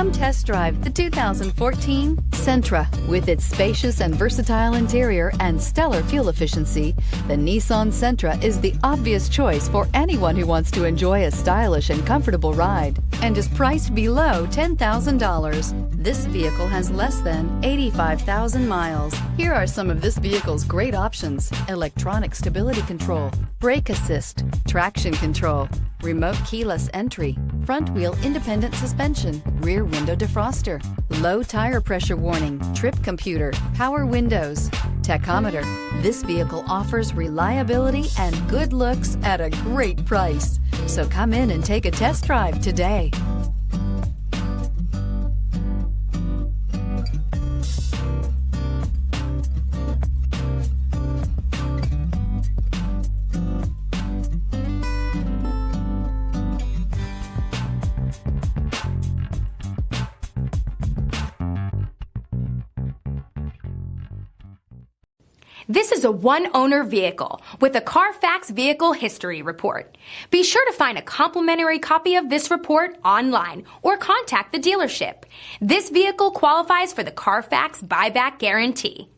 Come test drive the 2014 Sentra. With its spacious and versatile interior and stellar fuel efficiency, the Nissan Sentra is the obvious choice for anyone who wants to enjoy a stylish and comfortable ride and is priced below $10,000. This vehicle has less than 85,000 miles. Here are some of this vehicle's great options: electronic stability control, brake assist, traction control, remote keyless entry, front wheel independent suspension, rear window defroster, low tire pressure warning, trip computer, power windows, tachometer. This vehicle offers reliability and good looks at a great price. So come in and take a test drive today. This is a one-owner vehicle with a Carfax Vehicle History Report. Be sure to find a complimentary copy of this report online or contact the dealership. This vehicle qualifies for the Carfax Buyback Guarantee.